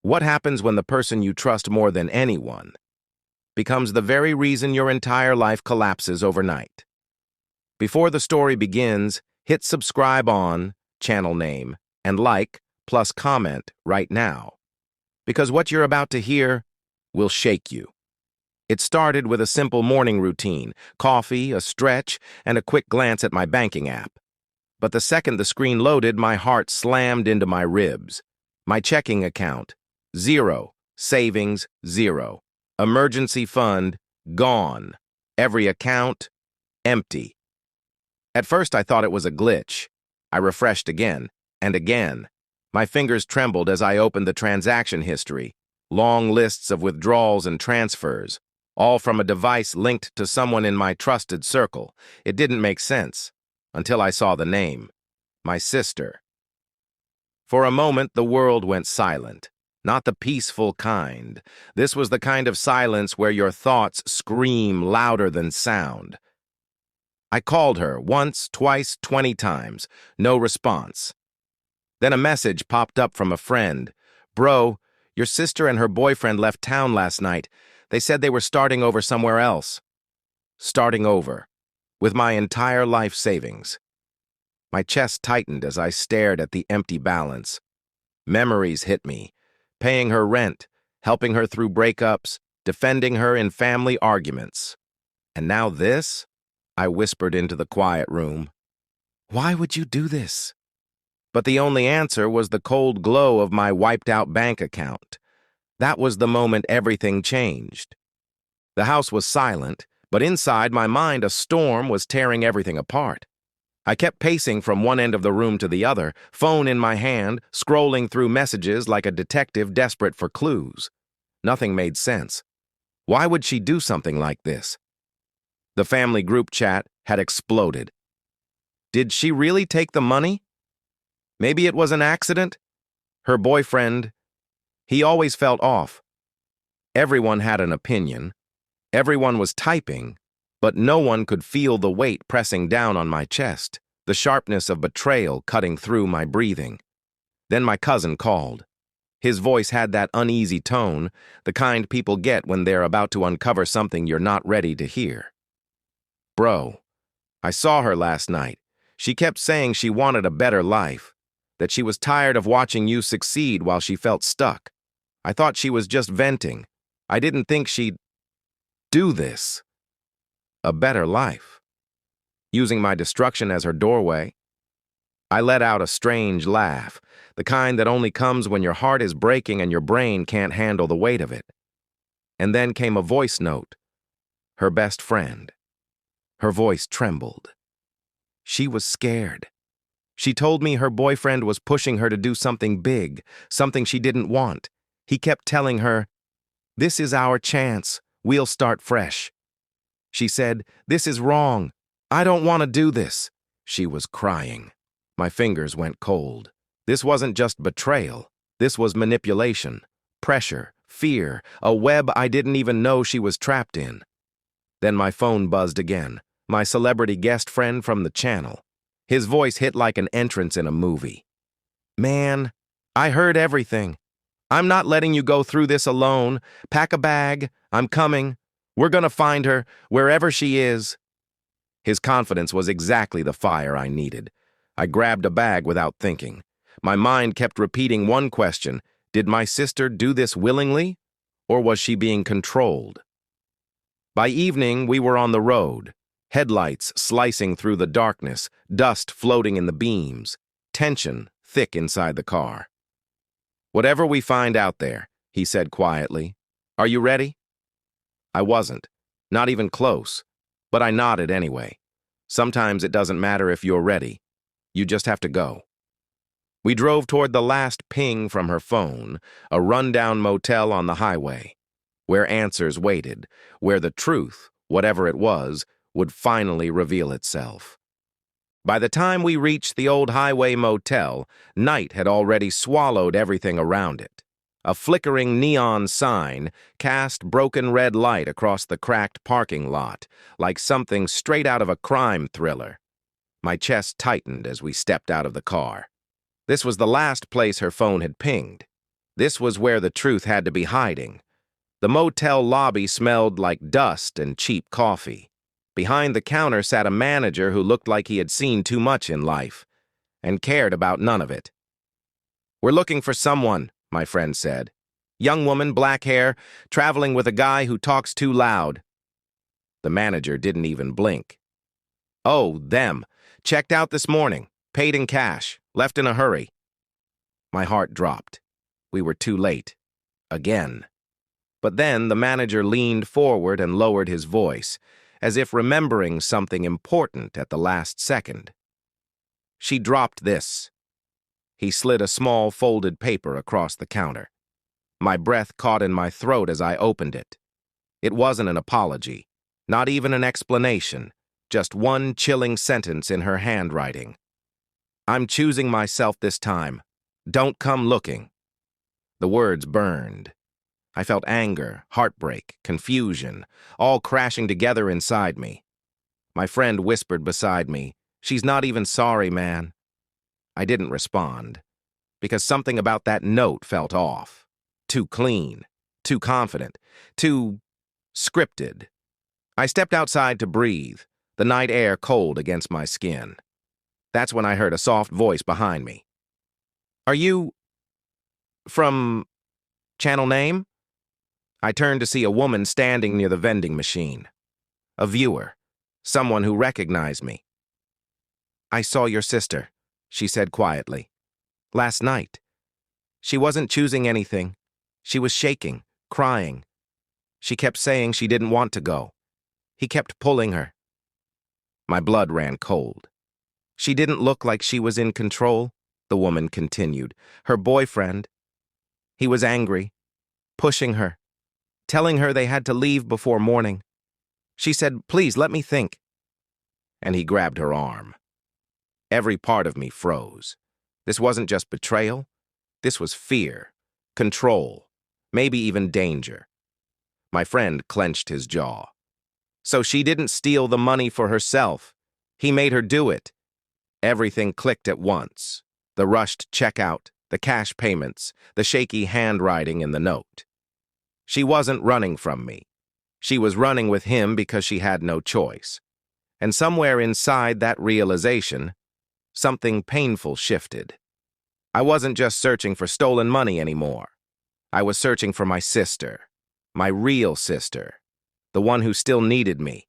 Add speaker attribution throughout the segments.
Speaker 1: What happens when the person you trust more than anyone becomes the very reason your entire life collapses overnight? Before the story begins, hit subscribe on, channel name, and like, plus comment right now, because what you're about to hear will shake you. It started with a simple morning routine, coffee, a stretch, and a quick glance at my banking app. But the second the screen loaded, my heart slammed into my ribs. My checking account, 0. Savings, 0. Emergency fund, gone. Every account, empty. At first I thought it was a glitch. I refreshed again and again. My fingers trembled as I opened the transaction history, long lists of withdrawals and transfers, all from a device linked to someone in my trusted circle. It didn't make sense until I saw the name, my sister. For a moment, the world went silent. Not the peaceful kind. This was the kind of silence where your thoughts scream louder than sound. I called her once, twice, 20 times. No response. Then a message popped up from a friend. "Bro, your sister and her boyfriend left town last night. They said they were starting over somewhere else." Starting over. With my entire life savings. My chest tightened as I stared at the empty balance. Memories hit me. Paying her rent, helping her through breakups, defending her in family arguments. And now this? I whispered into the quiet room. Why would you do this? But the only answer was the cold glow of my wiped-out bank account. That was the moment everything changed. The house was silent, but inside my mind a storm was tearing everything apart. I kept pacing from one end of the room to the other, phone in my hand, scrolling through messages like a detective desperate for clues. Nothing made sense. Why would she do something like this? The family group chat had exploded. Did she really take the money? Maybe it was an accident? Her boyfriend, he always felt off. Everyone had an opinion. Everyone was typing. But no one could feel the weight pressing down on my chest, the sharpness of betrayal cutting through my breathing. Then my cousin called. His voice had that uneasy tone, the kind people get when they're about to uncover something you're not ready to hear. "Bro, I saw her last night. She kept saying she wanted a better life, that she was tired of watching you succeed while she felt stuck. I thought she was just venting. I didn't think she'd do this. A better life. Using my destruction as her doorway." I let out a strange laugh, the kind that only comes when your heart is breaking and your brain can't handle the weight of it. And then came a voice note. Her best friend. Her voice trembled. She was scared. She told me her boyfriend was pushing her to do something big, something she didn't want. He kept telling her, "This is our chance. We'll start fresh." She said, "This is wrong. I don't want to do this." She was crying. My fingers went cold. This wasn't just betrayal. This was manipulation, pressure, fear, a web I didn't even know she was trapped in. Then my phone buzzed again, my celebrity guest friend from the channel. His voice hit like an entrance in a movie. "Man, I heard everything. I'm not letting you go through this alone. Pack a bag. I'm coming. We're gonna find her, wherever she is." His confidence was exactly the fire I needed. I grabbed a bag without thinking. My mind kept repeating one question: did my sister do this willingly, or was she being controlled? By evening, we were on the road, headlights slicing through the darkness, dust floating in the beams, tension thick inside the car. "Whatever we find out there," he said quietly. "Are you ready?" I wasn't, not even close, but I nodded anyway. Sometimes it doesn't matter if you're ready. You just have to go. We drove toward the last ping from her phone, a rundown motel on the highway, where answers waited, where the truth, whatever it was, would finally reveal itself. By the time we reached the old highway motel, night had already swallowed everything around it. A flickering neon sign cast broken red light across the cracked parking lot, like something straight out of a crime thriller. My chest tightened as we stepped out of the car. This was the last place her phone had pinged. This was where the truth had to be hiding. The motel lobby smelled like dust and cheap coffee. Behind the counter sat a manager who looked like he had seen too much in life and cared about none of it. "We're looking for someone," my friend said. "Young woman, black hair, traveling with a guy who talks too loud." The manager didn't even blink. "Oh, them. Checked out this morning. Paid in cash. Left in a hurry." My heart dropped. We were too late. Again. But then the manager leaned forward and lowered his voice, as if remembering something important at the last second. "She dropped this." He slid a small folded paper across the counter. My breath caught in my throat as I opened it. It wasn't an apology, not even an explanation, just one chilling sentence in her handwriting. "I'm choosing myself this time. Don't come looking." The words burned. I felt anger, heartbreak, confusion, all crashing together inside me. My friend whispered beside me, "She's not even sorry, man." I didn't respond, because something about that note felt off. Too clean, too confident, too scripted. I stepped outside to breathe, the night air cold against my skin. That's when I heard a soft voice behind me. "Are you from Channel Name?" I turned to see a woman standing near the vending machine. A viewer, someone who recognized me. "I saw your sister," she said quietly. "Last night. She wasn't choosing anything. She was shaking, crying. She kept saying she didn't want to go. He kept pulling her." My blood ran cold. "She didn't look like she was in control," the woman continued. "Her boyfriend, he was angry, pushing her, telling her they had to leave before morning. She said, 'Please, let me think.' And he grabbed her arm." Every part of me froze. This wasn't just betrayal. This was fear, control, maybe even danger. My friend clenched his jaw. "So she didn't steal the money for herself. He made her do it." Everything clicked at once. The rushed checkout, the cash payments, the shaky handwriting in the note. She wasn't running from me. She was running with him because she had no choice. And somewhere inside that realization, something painful shifted. I wasn't just searching for stolen money anymore. I was searching for my sister, my real sister, the one who still needed me.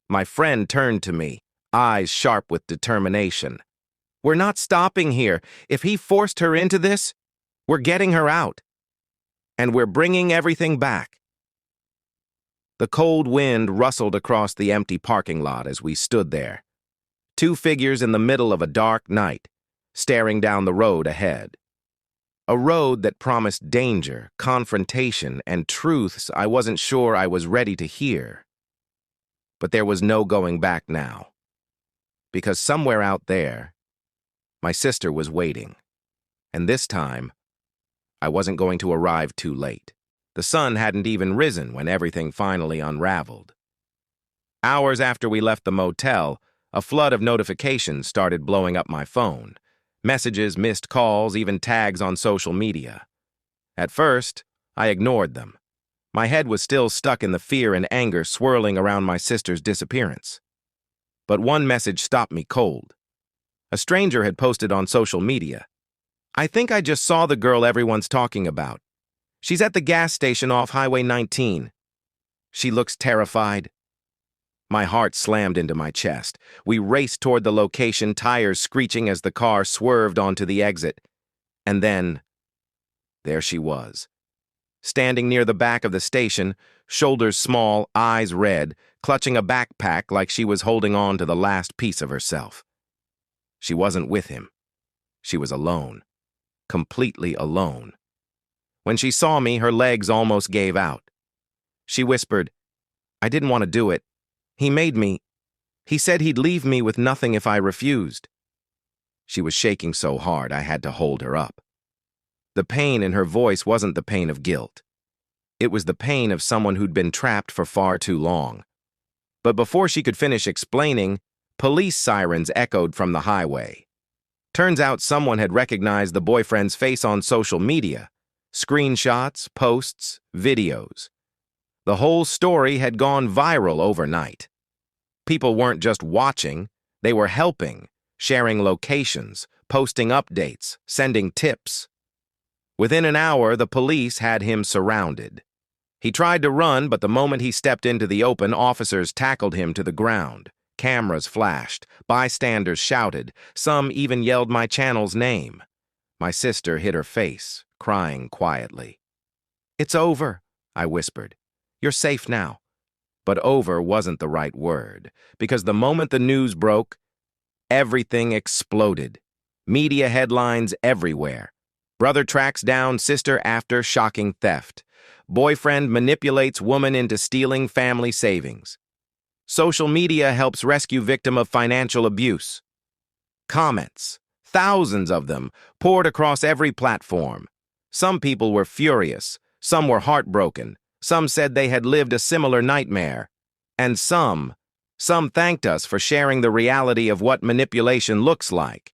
Speaker 1: My friend turned to me, eyes sharp with determination. "We're not stopping here. If he forced her into this, we're getting her out. And we're bringing everything back." The cold wind rustled across the empty parking lot as we stood there. Two figures in the middle of a dark night, staring down the road ahead. A road that promised danger, confrontation, and truths I wasn't sure I was ready to hear. But there was no going back now. Because somewhere out there, my sister was waiting. And this time, I wasn't going to arrive too late. The sun hadn't even risen when everything finally unraveled. Hours after we left the motel, a flood of notifications started blowing up my phone. Messages, missed calls, even tags on social media. At first, I ignored them. My head was still stuck in the fear and anger swirling around my sister's disappearance. But one message stopped me cold. A stranger had posted on social media, "I think I just saw the girl everyone's talking about. She's at the gas station off Highway 19. She looks terrified." My heart slammed into my chest. We raced toward the location, tires screeching as the car swerved onto the exit. And then, there she was. Standing near the back of the station, shoulders small, eyes red, clutching a backpack like she was holding on to the last piece of herself. She wasn't with him. She was alone. Completely alone. When she saw me, her legs almost gave out. She whispered, "I didn't want to do it. He made me. He said he'd leave me with nothing if I refused." She was shaking so hard I had to hold her up. The pain in her voice wasn't the pain of guilt. It was the pain of someone who'd been trapped for far too long. But before she could finish explaining, police sirens echoed from the highway. Turns out someone had recognized the boyfriend's face on social media, Screenshots, posts, videos. The whole story had gone viral overnight. People weren't just watching, they were helping, sharing locations, posting updates, sending tips. Within an hour, the police had him surrounded. He tried to run, but the moment he stepped into the open, officers tackled him to the ground. Cameras flashed, bystanders shouted, some even yelled my channel's name. My sister hid her face, crying quietly. "It's over," I whispered. "You're safe now." But over wasn't the right word, because the moment the news broke, everything exploded. Media headlines everywhere. Brother tracks down sister after shocking theft. Boyfriend manipulates woman into stealing family savings. Social media helps rescue victim of financial abuse. Comments, thousands of them, poured across every platform. Some people were furious, some were heartbroken, some said they had lived a similar nightmare, and some thanked us for sharing the reality of what manipulation looks like.